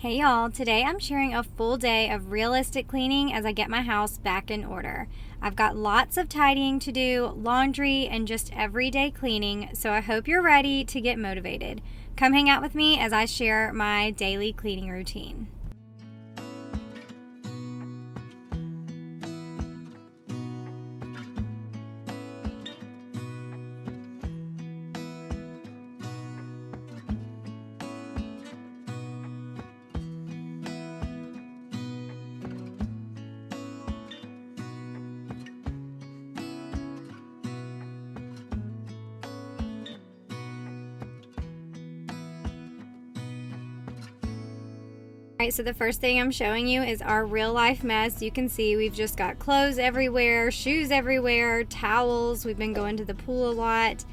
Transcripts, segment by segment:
Hey y'all, today I'm sharing a full day of realistic cleaning as I get my house back in order. I've got lots of tidying to do, laundry, and just everyday cleaning, so I hope you're ready to get motivated. Come hang out with me as I share my daily cleaning routine. Alright, so the first thing I'm showing you is our real life mess. You can see we've just got clothes everywhere, shoes everywhere, towels. We've been going to the pool a lot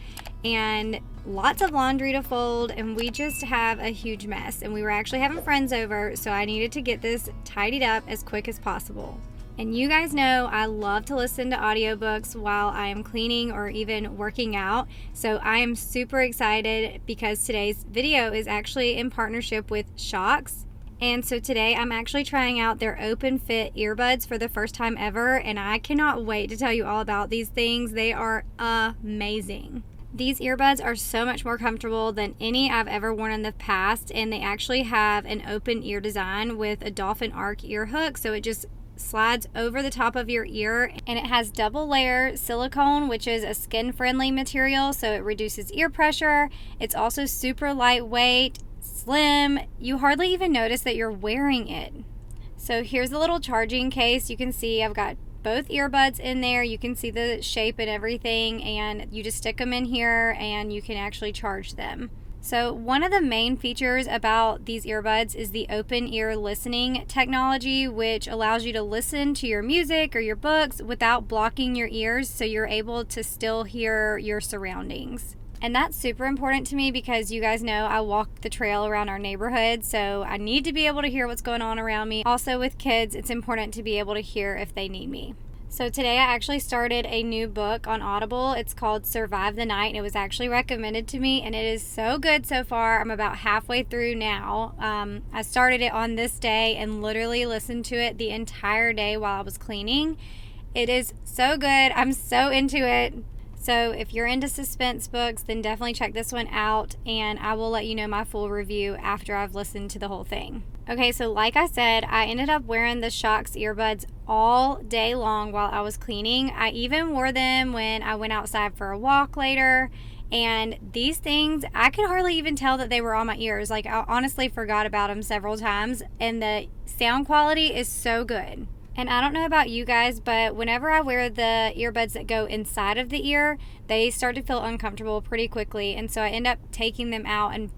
and lots of laundry to fold, and we just have a huge mess. And we were actually having friends over, so I needed to get this tidied up as quick as possible. And you guys know I love to listen to audiobooks while I am cleaning or even working out. So I am super excited because today's video is actually in partnership with Shocks. And so today I'm actually trying out their open fit earbuds for the first time ever, and I cannot wait to tell you all about these things. They are amazing. These earbuds are so much more comfortable than any I've ever worn in the past, and they actually have an open ear design with a dolphin arc ear hook, so it just slides over the top of your ear, and it has double layer silicone, which is a skin friendly material, so it reduces ear pressure. It's also super lightweight, slim. You hardly even notice that you're wearing it. So here's a little charging case. You can see I've got both earbuds in there. You can see the shape and everything, and you just stick them in here and you can actually charge them. So one of the main features about these earbuds is the open ear listening technology, which allows you to listen to your music or your books without blocking your ears, so you're able to still hear your surroundings. And that's super important to me because you guys know I walk the trail around our neighborhood, so I need to be able to hear what's going on around me. Also with kids, it's important to be able to hear if they need me. So today I actually started a new book on Audible. It's called Survive the Night, and it was actually recommended to me, and it is so good so far. I'm about halfway through now. I started it on this day and literally listened to it the entire day while I was cleaning. It is so good. I'm so into it. So if you're into suspense books, then definitely check this one out, and I will let you know my full review after I've listened to the whole thing. Okay, so like I said, I ended up wearing the Shocks earbuds all day long while I was cleaning. I even wore them when I went outside for a walk later, and these things, I could hardly even tell that they were on my ears. Like, I honestly forgot about them several times, and the sound quality is so good. And I don't know about you guys, but whenever I wear the earbuds that go inside of the ear, they start to feel uncomfortable pretty quickly. And so I end up taking them out and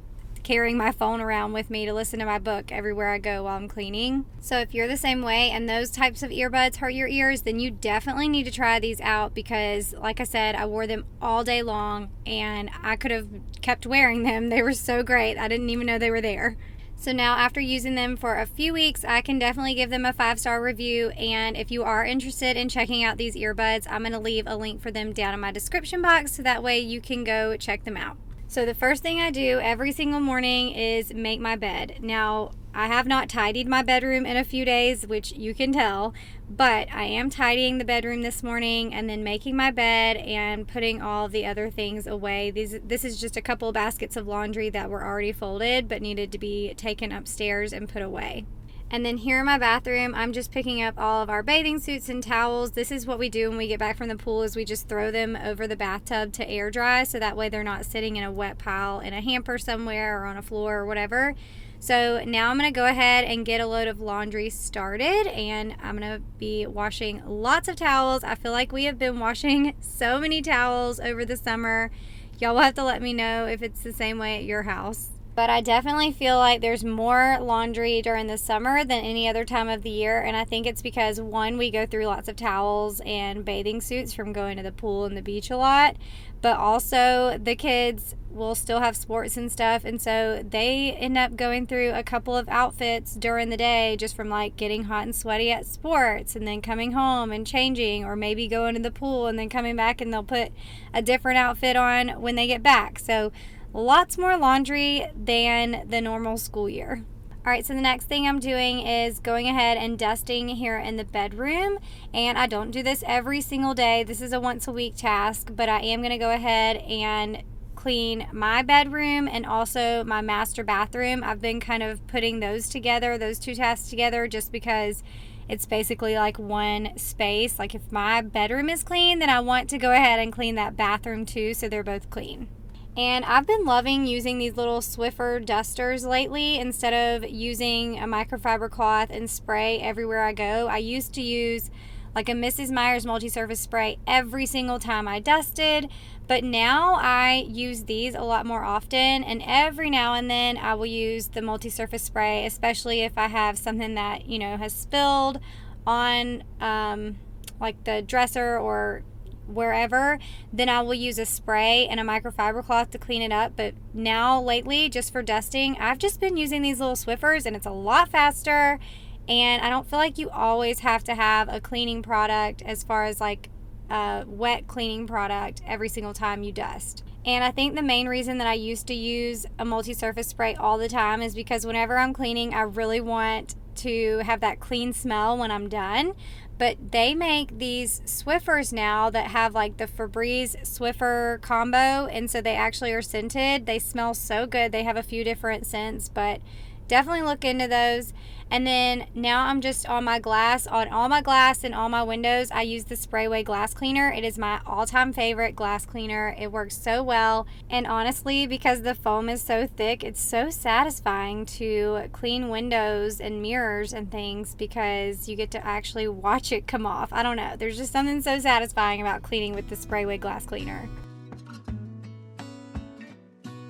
carrying my phone around with me to listen to my book everywhere I go while I'm cleaning. So if you're the same way and those types of earbuds hurt your ears, then you definitely need to try these out because, like I said, I wore them all day long and I could have kept wearing them. They were so great. I didn't even know they were there. So now after using them for a few weeks, I can definitely give them a 5-star review. And if you are interested in checking out these earbuds, I'm going to leave a link for them down in my description box so that way you can go check them out. So the first thing I do every single morning is make my bed. Now, I have not tidied my bedroom in a few days, which you can tell, but I am tidying the bedroom this morning and then making my bed and putting all the other things away. This is just a couple of baskets of laundry that were already folded but needed to be taken upstairs and put away. And then here in my bathroom, I'm just picking up all of our bathing suits and towels. This is what we do when we get back from the pool, is we just throw them over the bathtub to air dry, so that way they're not sitting in a wet pile in a hamper somewhere or on a floor or whatever. So now I'm going to go ahead and get a load of laundry started, and I'm going to be washing lots of towels. I feel like we have been washing so many towels over the summer. Y'all will have to let me know if it's the same way at your house. But I definitely feel like there's more laundry during the summer than any other time of the year, and I think it's because, one, we go through lots of towels and bathing suits from going to the pool and the beach a lot, but also the kids will still have sports and stuff, and so they end up going through a couple of outfits during the day just from like getting hot and sweaty at sports and then coming home and changing, or maybe going to the pool and then coming back and they'll put a different outfit on when they get back. So lots more laundry than the normal school year. Alright, so the next thing I'm doing is going ahead and dusting here in the bedroom, and I don't do this every single day. This is a once a week task, but I am going to go ahead and clean my bedroom and also my master bathroom. I've been kind of putting those together, those two tasks together, just because it's basically like one space. Like if my bedroom is clean, then I want to go ahead and clean that bathroom too, so they're both clean. And I've been loving using these little Swiffer dusters lately instead of using a microfiber cloth and spray everywhere I go. I used to use like a Mrs. Meyer's multi-surface spray every single time I dusted, but now I use these a lot more often, and every now and then I will use the multi-surface spray, especially if I have something that, you know, has spilled on like the dresser or wherever, then I will use a spray and a microfiber cloth to clean it up. But now lately, just for dusting, I've just been using these little Swiffers, and it's a lot faster, and I don't feel like you always have to have a cleaning product as far as like a wet cleaning product every single time you dust. And I think the main reason that I used to use a multi-surface spray all the time is because whenever I'm cleaning, I really want to have that clean smell when I'm done. But they make these Swiffers now that have like the Febreze Swiffer combo, and so they actually are scented. They smell so good. They have a few different scents, but definitely look into those. And then now I'm just on my glass, on all my glass and all my windows, I use the Sprayway glass cleaner. It is my all-time favorite glass cleaner. It works so well, and honestly, because the foam is so thick, it's so satisfying to clean windows and mirrors and things because you get to actually watch it come off. I don't know, there's just something so satisfying about cleaning with the Sprayway glass cleaner.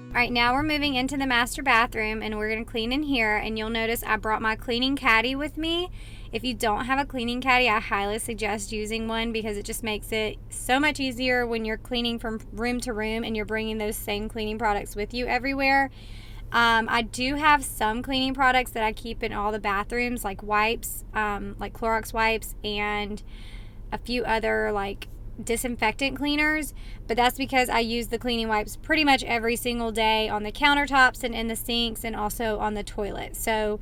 Alright, now we're moving into the master bathroom, and we're going to clean in here, and you'll notice I brought my cleaning caddy with me. If you don't have a cleaning caddy, I highly suggest using one because it just makes it so much easier when you're cleaning from room to room and you're bringing those same cleaning products with you everywhere. I do have some cleaning products that I keep in all the bathrooms, like wipes, like Clorox wipes, and a few other like disinfectant cleaners, but that's because I use the cleaning wipes pretty much every single day on the countertops and in the sinks and also on the toilet. So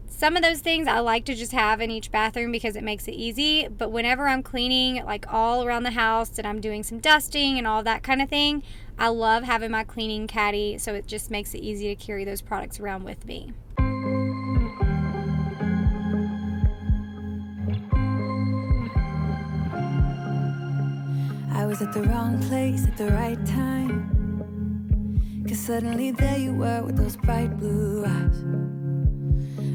some of those things I like to just have in each bathroom because it makes it easy, but whenever I'm cleaning like all around the house and I'm doing some dusting and all that kind of thing, I love having my cleaning caddy, so it just makes it easy to carry those products around with me. I was at the wrong place at the right time, 'cause suddenly there you were with those bright blue eyes.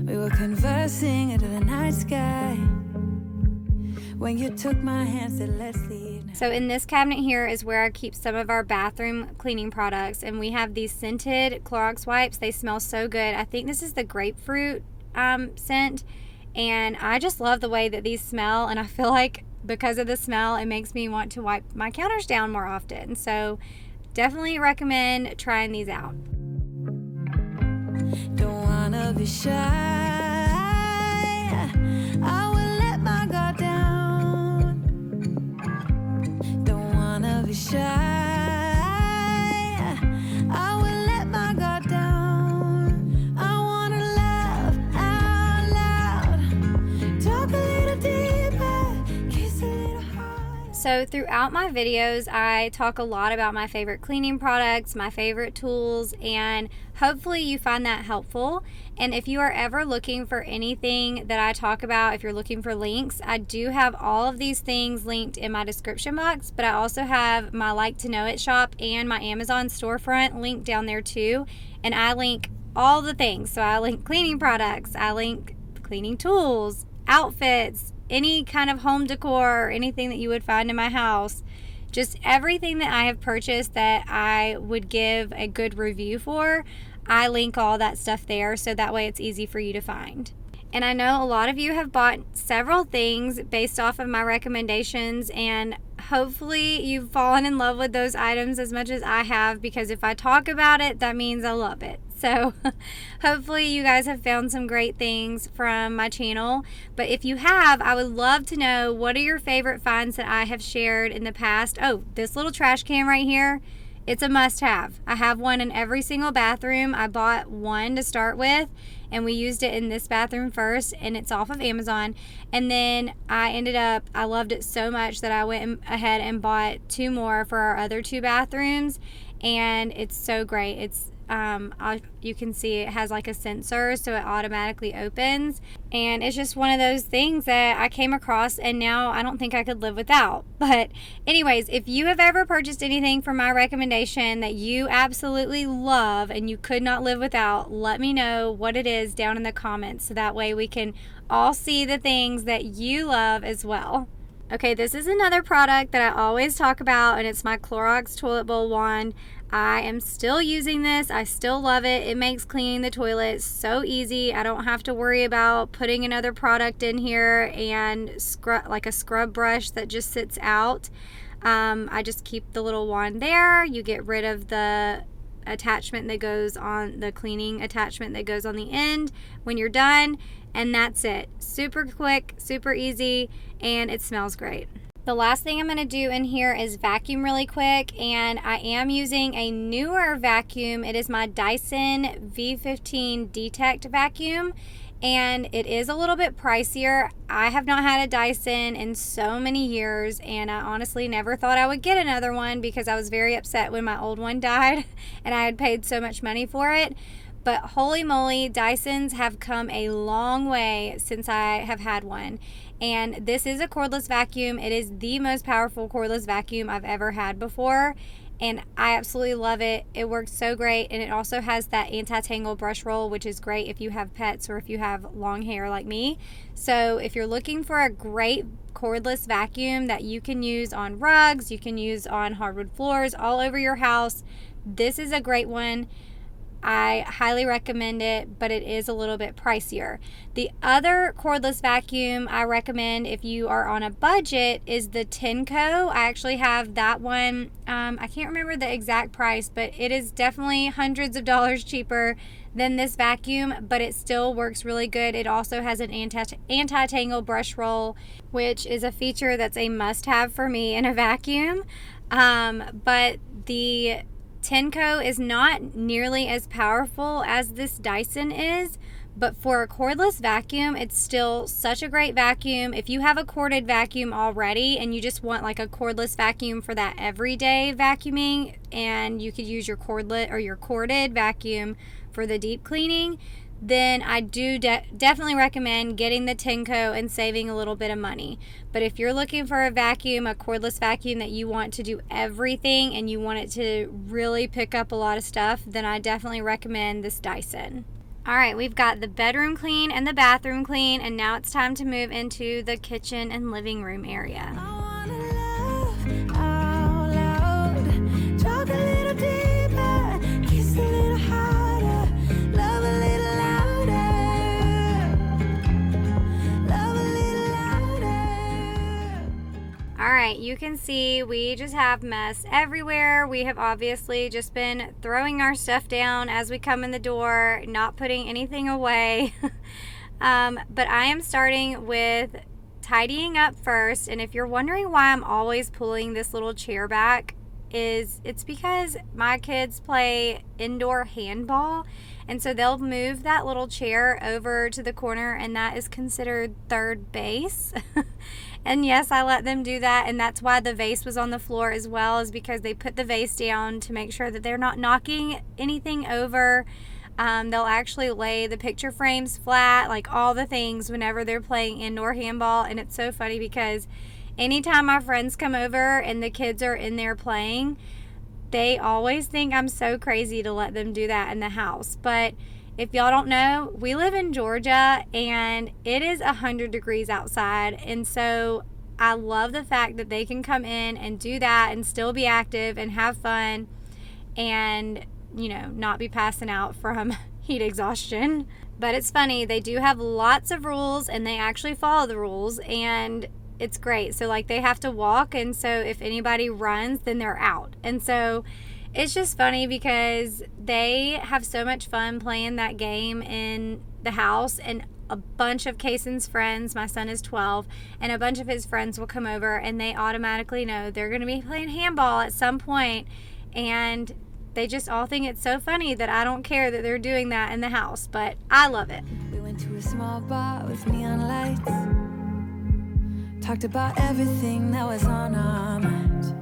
We were conversing under the night sky when you took my hand, said let's leave. So in this cabinet here is where I keep some of our bathroom cleaning products, and we have these scented Clorox wipes. They smell so good. I think this is the grapefruit scent, and I just love the way that these smell, and I feel like because of the smell, it makes me want to wipe my counters down more often. So definitely recommend trying these out. Don't wanna be shy, I will let my guard down. Don't wanna be shy, I will let my guard down. I wanna laugh out loud, talk a little deeper, kiss a little harder. So throughout my videos, I talk a lot about my favorite cleaning products, my favorite tools, and hopefully you find that helpful. And if you are ever looking for anything that I talk about, if you're looking for links, I do have all of these things linked in my description box, but I also have my Like to Know It shop and my Amazon storefront linked down there too. And I link all the things. So I link cleaning products, I link cleaning tools, outfits, any kind of home decor or anything that you would find in my house. Just everything that I have purchased that I would give a good review for, I link all that stuff there, so that way it's easy for you to find. And I know a lot of you have bought several things based off of my recommendations, and hopefully you've fallen in love with those items as much as I have, because if I talk about it, that means I love it. So hopefully you guys have found some great things from my channel. But if you have, I would love to know, what are your favorite finds that I have shared in the past? Oh, this little trash can right here It's a must-have. I have one in every single bathroom. I bought one to start with, and we used it in this bathroom first, and it's off of Amazon. And then I loved it so much that I went ahead and bought 2 more for our other 2 bathrooms, and it's so great. It's you can see it has like a sensor, so it automatically opens, and it's just one of those things that I came across and now I don't think I could live without. But anyways, if you have ever purchased anything from my recommendation that you absolutely love and you could not live without, let me know what it is down in the comments, so that way we can all see the things that you love as well. Okay, this is another product that I always talk about, and it's my Clorox toilet bowl wand. I am still using this. I still love it. It makes cleaning the toilet so easy. I don't have to worry about putting another product in here and like a scrub brush that just sits out. I just keep the little wand there. You get rid of the attachment that goes on, the cleaning attachment that goes on the end when you're done, and that's it. Super quick, super easy, and it smells great. The last thing I'm going to do in here is vacuum really quick, and I am using a newer vacuum. It is my Dyson V15 Detect vacuum, and it is a little bit pricier. I have not had a Dyson in so many years, and I honestly never thought I would get another one because I was very upset when my old one died and I had paid so much money for it. But holy moly, Dysons have come a long way since I have had one. And this is a cordless vacuum. It is the most powerful cordless vacuum I've ever had before, and I absolutely love it. It works so great, and it also has that anti-tangle brush roll, which is great if you have pets or if you have long hair like me. So if you're looking for a great cordless vacuum that you can use on rugs, you can use on hardwood floors all over your house, this is a great one. I highly recommend it, but it is a little bit pricier. The other cordless vacuum I recommend if you are on a budget is the Tenco. I actually have that one. I can't remember the exact price, but it is definitely hundreds of dollars cheaper than this vacuum, but it still works really good. It also has an anti-tangle brush roll, which is a feature that's a must-have for me in a vacuum. But the Tenco is not nearly as powerful as this Dyson is, but for a cordless vacuum, it's still such a great vacuum. If you have a corded vacuum already and you just want like a cordless vacuum for that everyday vacuuming, and you could use your corded vacuum for the deep cleaning, then I do definitely recommend getting the Tenco and saving a little bit of money. But if you're looking for a vacuum, a cordless vacuum that you want to do everything and you want it to really pick up a lot of stuff, then I definitely recommend this Dyson. All right, we've got the bedroom clean and the bathroom clean, and now it's time to move into the kitchen and living room area. I wanna love out loud, talk a little deeper, kiss a little harder, love a little louder, love a little louder. All right, you can see we just have mess everywhere. We have obviously just been throwing our stuff down as we come in the door, not putting anything away. But I am starting with tidying up first, and if you're wondering why I'm always pulling this little chair back, it's because my kids play indoor handball, and so they'll move that little chair over to the corner, and that is considered third base. And yes, I let them do that, and that's why the vase was on the floor as well, is because they put the vase down to make sure that they're not knocking anything over. They'll actually lay the picture frames flat, like all the things, whenever they're playing indoor handball. And it's so funny because anytime my friends come over and the kids are in there playing, they always think I'm so crazy to let them do that in the house. But if y'all don't know, we live in Georgia and it is 100 degrees outside, and so I love the fact that they can come in and do that and still be active and have fun and, you know, not be passing out from heat exhaustion. But it's funny, they do have lots of rules and they actually follow the rules, and it's great. So like they have to walk, and so if anybody runs, then they're out. And so it's just funny because they have so much fun playing that game in the house, and a bunch of Kaysen's friends, my son is 12, and a bunch of his friends will come over and they automatically know they're going to be playing handball at some point, and they just all think it's so funny that I don't care that they're doing that in the house, but I love it. We went to a small bar with neon lights, talked about everything that was on our minds.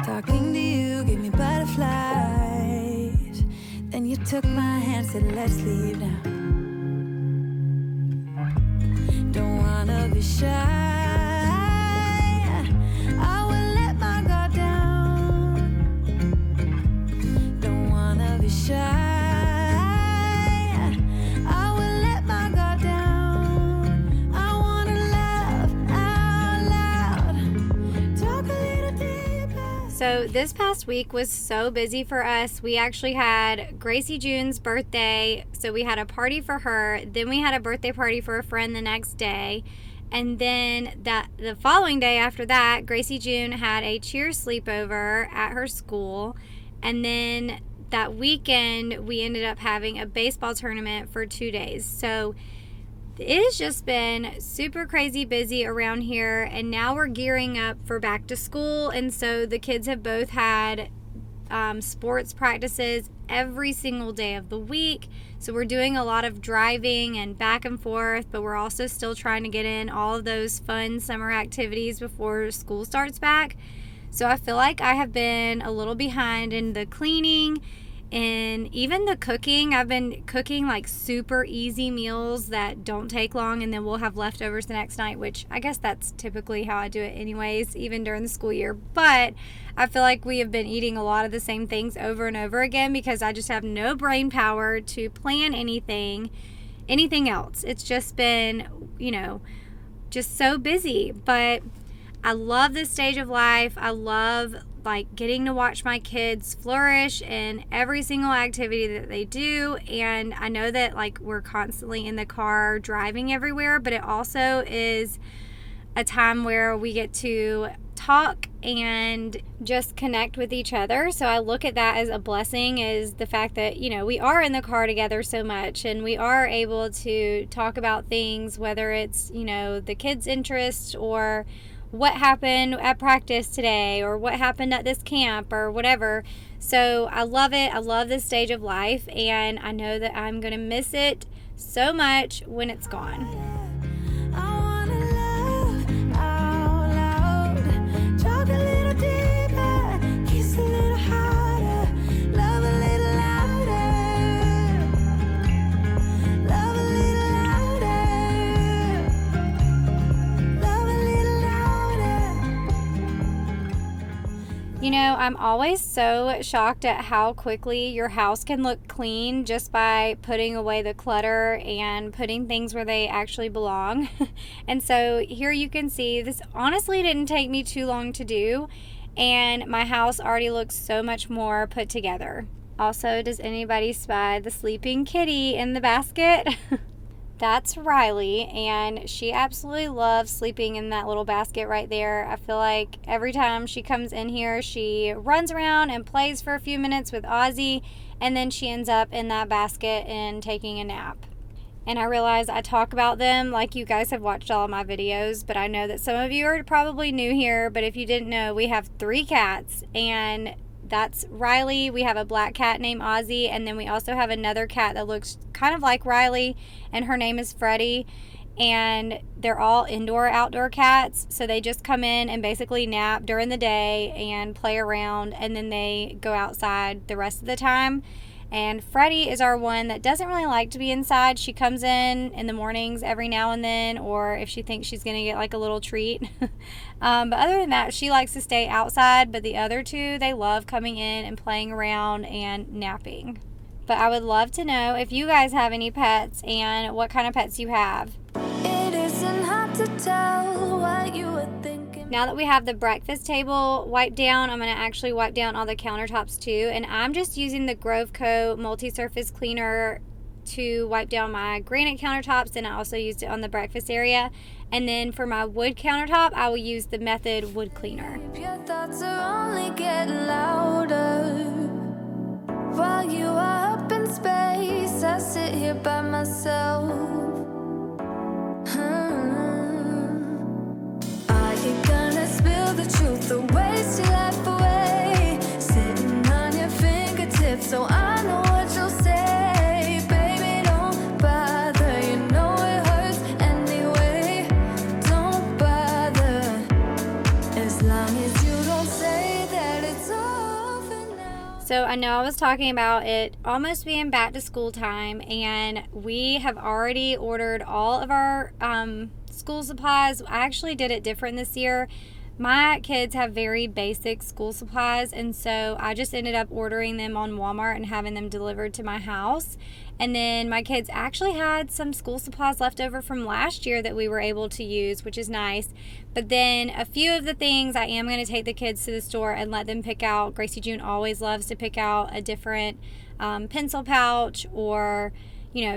Talking to you gave me butterflies. Then you took my hand, said let's leave now. Don't wanna be shy, I will let my guard down. Don't wanna be shy, I will let my guard down. I wanna laugh out loud, talk a little deeper. So this past week was so busy for us. We actually had Gracie June's birthday, so we had a party for her. Then we had a birthday party for a friend the next day. And then the following day after that, Gracie June had a cheer sleepover at her school. And then that weekend, we ended up having a baseball tournament for 2 days. So it has just been super crazy busy around here, and now we're gearing up for back to school. And so the kids have both had sports practices every single day of the week. So we're doing a lot of driving and back and forth, but we're also still trying to get in all of those fun summer activities before school starts back. So I feel like I have been a little behind in the cleaning and even the cooking. I've been cooking like super easy meals that don't take long, and then we'll have leftovers the next night, which I guess that's typically how I do it anyways, even during the school year. But I feel like we have been eating a lot of the same things over and over again because I just have no brain power to plan anything else. It's just been, just so busy. But I love this stage of life. I love like getting to watch my kids flourish in every single activity that they do. And I know that like we're constantly in the car driving everywhere, but it also is a time where we get to talk and just connect with each other. So I look at that as a blessing, is the fact that, we are in the car together so much and we are able to talk about things, whether it's, the kids' interest or what happened at practice today or what happened at this camp or whatever. So I love it. I love this stage of life, and I know that I'm going to miss it so much when it's gone. I wanna laugh out loud, talk a little deeper, kiss a little harder, love a little louder, love a little louder, love a little louder. I'm always so shocked at how quickly your house can look clean just by putting away the clutter and putting things where they actually belong. And so here you can see this honestly didn't take me too long to do, and my house already looks so much more put together. Also, does anybody spy the sleeping kitty in the basket? That's Riley, and she absolutely loves sleeping in that little basket right there. I feel like every time she comes in here, she runs around and plays for a few minutes with Ozzy, and then she ends up in that basket and taking a nap. And I realize I talk about them like you guys have watched all of my videos, but I know that some of you are probably new here. But if you didn't know, we have 3 cats, and that's Riley. We have a black cat named Ozzy, and then we also have another cat that looks kind of like Riley, and her name is Freddie. And they're all outdoor cats, so they just come in and basically nap during the day and play around, and then they go outside the rest of the time. And Freddie is our one that doesn't really like to be inside. She comes in the mornings every now and then, or if she thinks she's going to get like a little treat. But other than that, she likes to stay outside. But the other 2, they love coming in and playing around and napping. But I would love to know if you guys have any pets and what kind of pets you have. It isn't hard to tell what you were thinking. Now that we have the breakfast table wiped down, I'm going to actually wipe down all the countertops too. And I'm just using the Grove Co. multi-surface cleaner to wipe down my granite countertops, and I also used it on the breakfast area. And then for my wood countertop, I will use the Method wood cleaner. Your thoughts are only getting louder. While you are up in space, I sit here by myself. Are you gonna spill the truth or waste your life away? So I know I was talking about it almost being back to school time, and we have already ordered all of our school supplies. I actually did it different this year. My kids have very basic school supplies, and so I just ended up ordering them on Walmart and having them delivered to my house. And then my kids actually had some school supplies left over from last year that we were able to use, which is nice. But then a few of the things I am going to take the kids to the store and let them pick out. Gracie June always loves to pick out a different pencil pouch or,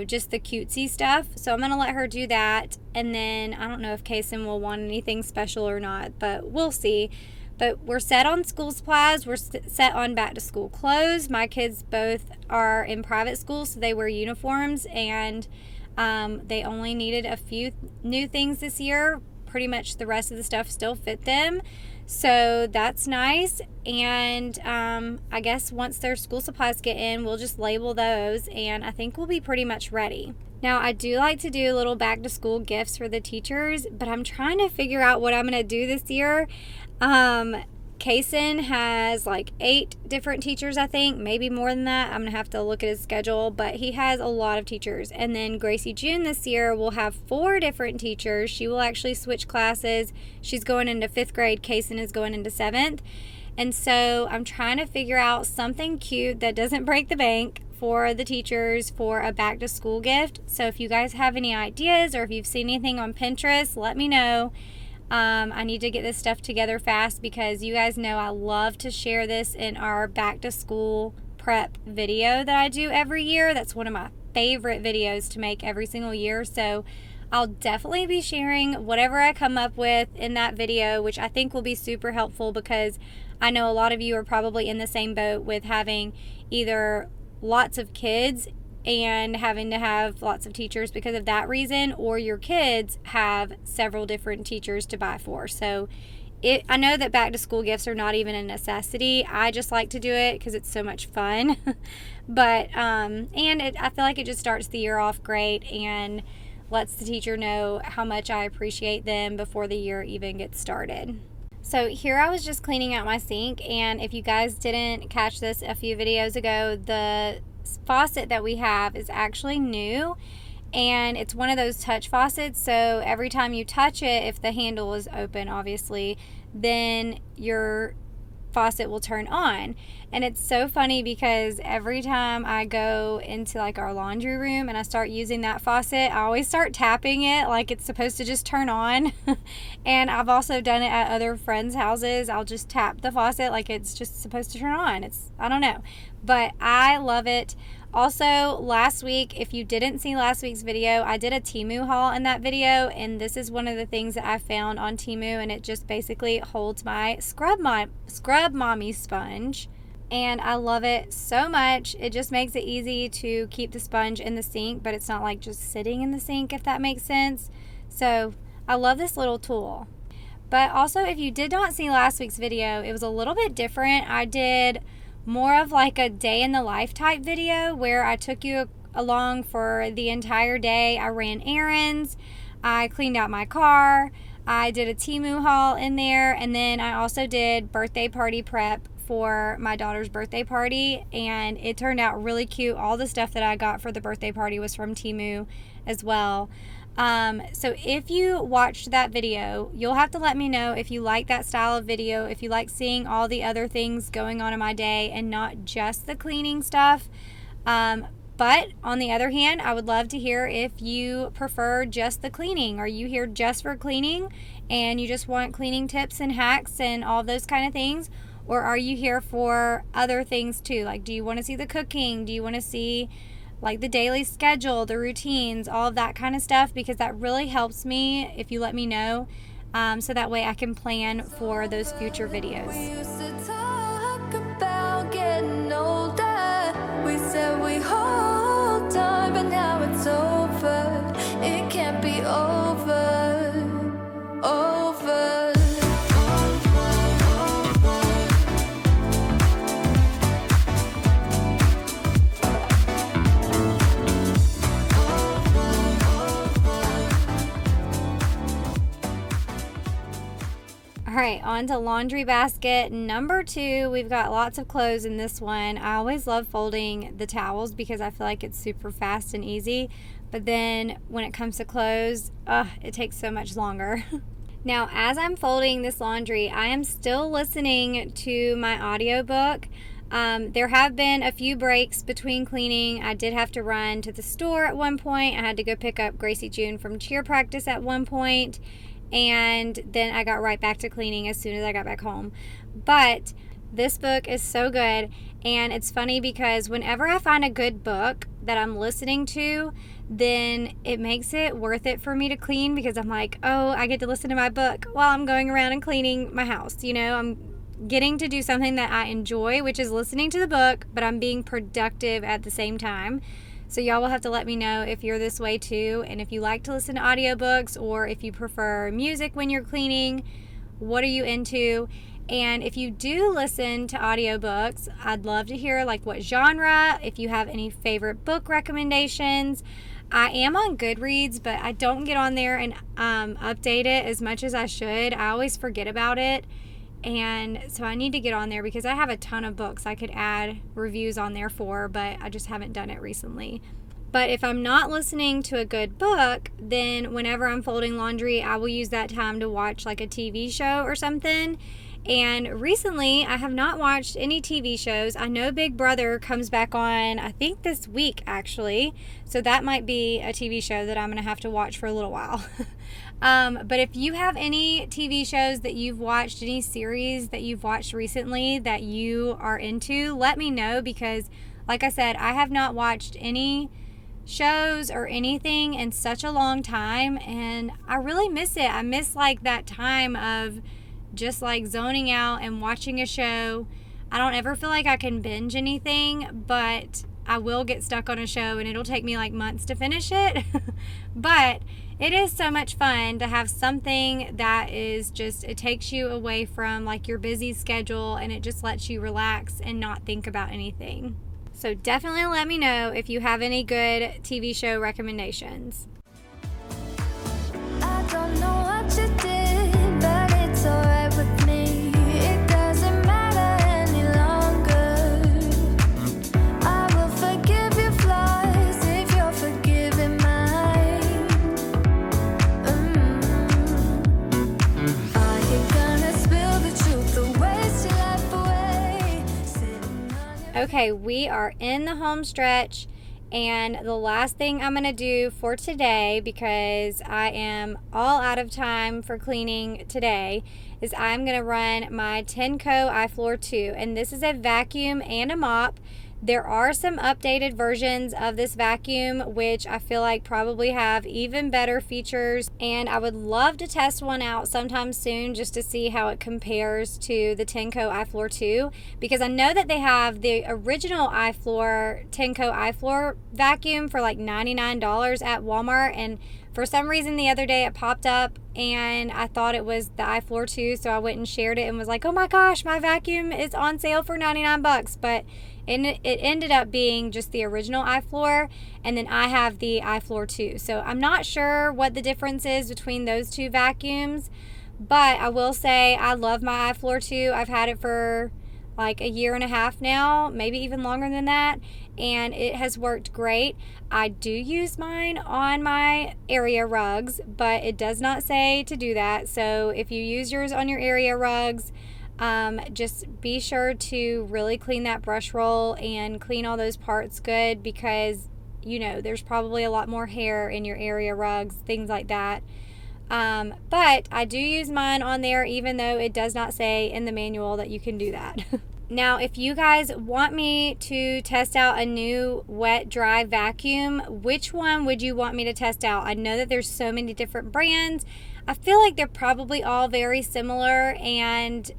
just the cutesy stuff. So I'm going to let her do that. And then I don't know if Kason will want anything special or not, but we'll see. But we're set on school supplies. We're set on back to school clothes. My kids both are in private school, so they wear uniforms, and they only needed a few new things this year. Pretty much the rest of the stuff still fit them. So that's nice. And I guess once their school supplies get in, we'll just label those, and I think we'll be pretty much ready. Now, I do like to do little back to school gifts for the teachers, but I'm trying to figure out what I'm going to do this year. Kason has like 8 different teachers, I think, maybe more than that. I'm going to have to look at his schedule, but he has a lot of teachers. And then Gracie June this year will have 4 different teachers. She will actually switch classes. She's going into 5th grade. Kason is going into 7th. And so I'm trying to figure out something cute that doesn't break the bank for the teachers for a back to school gift. So if you guys have any ideas or if you've seen anything on Pinterest, let me know. I need to get this stuff together fast because you guys know I love to share this in our back to school prep video that I do every year. That's one of my favorite videos to make every single year. So I'll definitely be sharing whatever I come up with in that video, which I think will be super helpful because I know a lot of you are probably in the same boat with having either lots of kids and having to have lots of teachers because of that reason, or your kids have several different teachers to buy for. So I know that back to school gifts are not even a necessity. I just like to do it because it's so much fun. But I feel like it just starts the year off great and lets the teacher know how much I appreciate them before the year even gets started. So here I was just cleaning out my sink, and if you guys didn't catch this a few videos ago, the faucet that we have is actually new, and it's one of those touch faucets. So every time you touch it, if the handle is open obviously, then your faucet will turn on. And it's so funny because every time I go into like our laundry room and I start using that faucet, I always start tapping it like it's supposed to just turn on. And I've also done it at other friends' houses. I'll just tap the faucet like it's just supposed to turn on. I don't know, but I love it. Also, last week, if you didn't see last week's video, I did a Temu haul in that video, and this is one of the things that I found on Temu, and it just basically holds my Scrub Mommy sponge, and I love it so much. It just makes it easy to keep the sponge in the sink, but it's not like just sitting in the sink, if that makes sense. So I love this little tool. But also, if you did not see last week's video, it was a little bit different. I did more of like a day in the life type video where I took you along for the entire day. I ran errands, I cleaned out my car, I did a Temu haul in there, and then I also did birthday party prep for my daughter's birthday party, and it turned out really cute. All the stuff that I got for the birthday party was from Temu as well. So if you watched that video, you'll have to let me know if you like that style of video, if you like seeing all the other things going on in my day and not just the cleaning stuff. But on the other hand, I would love to hear if you prefer just the cleaning. Are you here just for cleaning and you just want cleaning tips and hacks and all those kind of things? Or are you here for other things too? Like, do you want to see the cooking? Do you want to see like the daily schedule, the routines, all of that kind of stuff? Because that really helps me if you let me know, so that way I can plan for those future videos. We used to talk about getting older. We said we hold on, but now it's over. It can't be over. All right, on to laundry basket number 2. We've got lots of clothes in this one. I always love folding the towels because I feel like it's super fast and easy. But then when it comes to clothes, it takes so much longer. Now, as I'm folding this laundry, I am still listening to my audiobook. There have been a few breaks between cleaning. I did have to run to the store at one point. I had to go pick up Gracie June from cheer practice at one point. And then I got right back to cleaning as soon as I got back home. But this book is so good, and it's funny because whenever I find a good book that I'm listening to, then it makes it worth it for me to clean because I'm like, oh, I get to listen to my book while I'm going around and cleaning my house. You know, I'm getting to do something that I enjoy, which is listening to the book, but I'm being productive at the same time. So y'all will have to let me know if you're this way too, and if you like to listen to audiobooks or if you prefer music when you're cleaning. What are you into? And if you do listen to audiobooks, I'd love to hear like what genre, if you have any favorite book recommendations. I am on Goodreads, but I don't get on there and update it as much as I should. I always forget about it. And so I need to get on there because I have a ton of books I could add reviews on there for, but I just haven't done it recently. But if I'm not listening to a good book, then whenever I'm folding laundry, I will use that time to watch like a TV show or something. And recently, I have not watched any TV shows. I know Big Brother comes back on, I think this week actually. So that might be a TV show that I'm going to have to watch for a little while. But if you have any TV shows that you've watched, any series that you've watched recently that you are into, let me know because, like I said, I have not watched any shows or anything in such a long time, and I really miss it. I miss like that time of just like zoning out and watching a show. I don't ever feel like I can binge anything, but I will get stuck on a show and it'll take me like months to finish it. But it is so much fun to have something that is just, it takes you away from like your busy schedule and it just lets you relax and not think about anything. So definitely let me know if you have any good TV show recommendations. I don't know what you did, but it's alright with me. It doesn't matter any longer. I will forgive your flaws if you're forgiving mine. Are you gonna spill the truth or waste your life away? Okay, we are in the home stretch. And the last thing I'm going to do for today, because I am all out of time for cleaning today, is I'm going to run my Tenco iFloor 2. And this is a vacuum and a mop. There are some updated versions of this vacuum, which I feel like probably have even better features. And I would love to test one out sometime soon just to see how it compares to the Tenco iFloor 2. Because I know that they have the original Tenco iFloor vacuum for like $99 at Walmart. And for some reason the other day it popped up and I thought it was the iFloor 2. So I went and shared it and was like, oh my gosh, my vacuum is on sale for 99 bucks. But it ended up being just the original iFloor, and then I have the iFloor 2. So I'm not sure what the difference is between those two vacuums, but I will say I love my iFloor 2. I've had it for like a year and a half now, maybe even longer than that, and it has worked great. I do use mine on my area rugs, but it does not say to do that. So if you use yours on your area rugs, just be sure to really clean that brush roll and clean all those parts good because, you know, there's probably a lot more hair in your area rugs, things like that. But I do use mine on there even though it does not say in the manual that you can do that. Now, if you guys want me to test out a new wet dry vacuum, which one would you want me to test out? I know that there's so many different brands. I feel like they're probably all very similar, and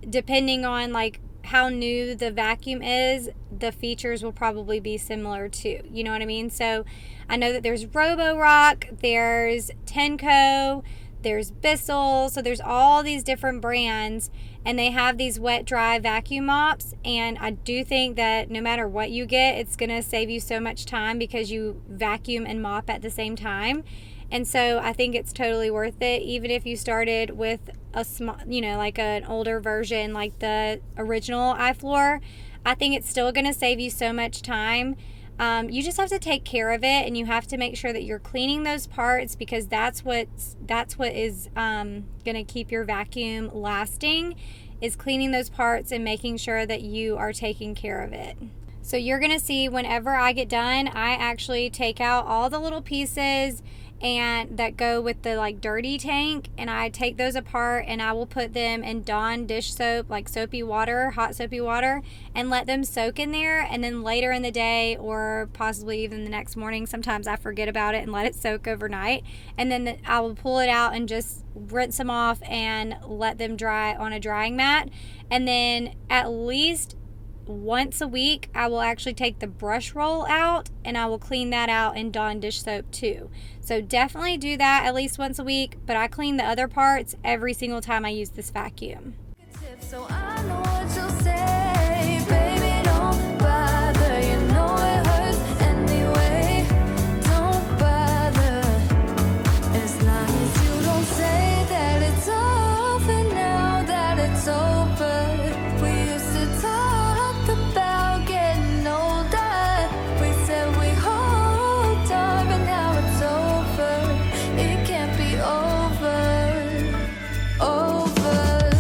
depending on like how new the vacuum is, the features will probably be similar too. You know what I mean? So I know that there's Roborock, there's Tenco, there's Bissell, so there's all these different brands, and they have these wet dry vacuum mops, and I do think that no matter what you get, it's gonna save you so much time because you vacuum and mop at the same time. And so I think it's totally worth it, even if you started with a small, like an older version, like the original iFloor. I think it's still going to save you so much time. You just have to take care of it, and you have to make sure that you're cleaning those parts, because that's what is going to keep your vacuum lasting, is cleaning those parts and making sure that you are taking care of it. So you're going to see whenever I get done, I actually take out all the little pieces and that go with the like dirty tank, and I take those apart and I will put them in Dawn dish soap, like soapy water, hot soapy water, and let them soak in there. And then later in the day, or possibly even the next morning, sometimes I forget about it and let it soak overnight, and then I will pull it out and just rinse them off and let them dry on a drying mat. And then at least once a week, I will actually take the brush roll out and I will clean that out in Dawn dish soap too. So definitely do that at least once a week, but I clean the other parts every single time I use this vacuum. So I know what you'll say, baby, don't bother, you know it hurts anyway, don't bother, as long as you don't say that it's over now, that it's over. We used to talk about getting older, we said we hold on, but now it's over, it can't be over, over.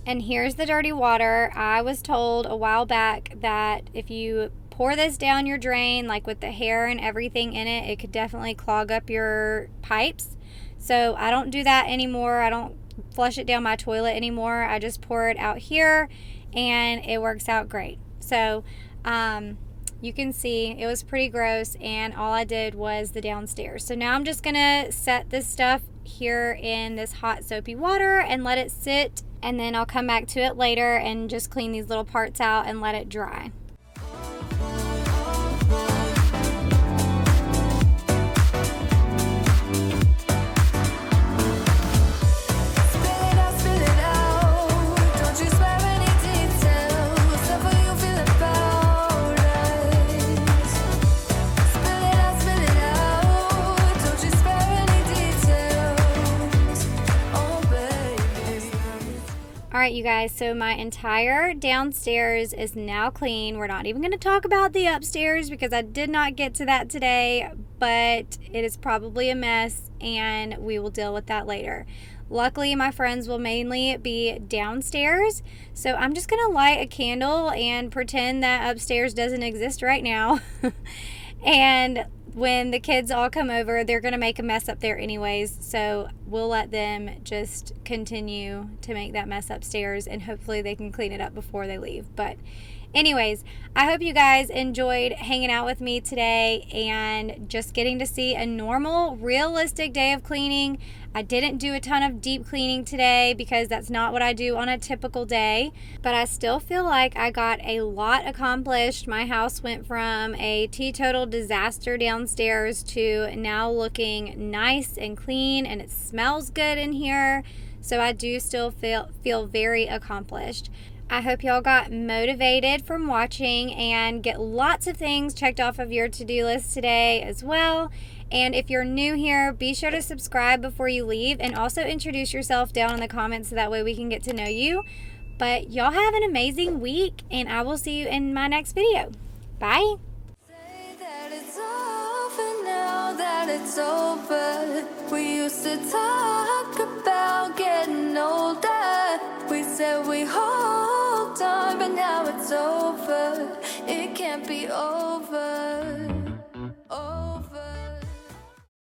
And here's the dirty water. I was told a while back that if you pour this down your drain, like with the hair and everything in it, it could definitely clog up your pipes. So I don't do that anymore. I don't flush it down my toilet anymore. I just pour it out here and it works out great. So you can see it was pretty gross, and all I did was the downstairs. So now I'm just gonna set this stuff here in this hot soapy water and let it sit, and then I'll come back to it later and just clean these little parts out and let it dry. Alright, you guys, so my entire downstairs is now clean. We're not even going to talk about the upstairs because I did not get to that today, but it is probably a mess and we will deal with that later. Luckily, my friends will mainly be downstairs, so I'm just going to light a candle and pretend that upstairs doesn't exist right now. And when the kids all come over, they're going to make a mess up there anyways, so we'll let them just continue to make that mess upstairs, and hopefully they can clean it up before they leave. But anyways, I hope you guys enjoyed hanging out with me today and just getting to see a normal, realistic day of cleaning. I didn't do a ton of deep cleaning today because that's not what I do on a typical day, but I still feel like I got a lot accomplished. My house went from a teetotal disaster downstairs to now looking nice and clean, and it smells good in here, so I do still feel very accomplished. I hope y'all got motivated from watching and get lots of things checked off of your to-do list today as well. And if you're new here, be sure to subscribe before you leave, and also introduce yourself down in the comments so that way we can get to know you. But y'all have an amazing week, and I will see you in my next video. Bye. Say that it's over now, that it's over. We used to talk about getting older. We said we hold on, but now it's over. It can't be over.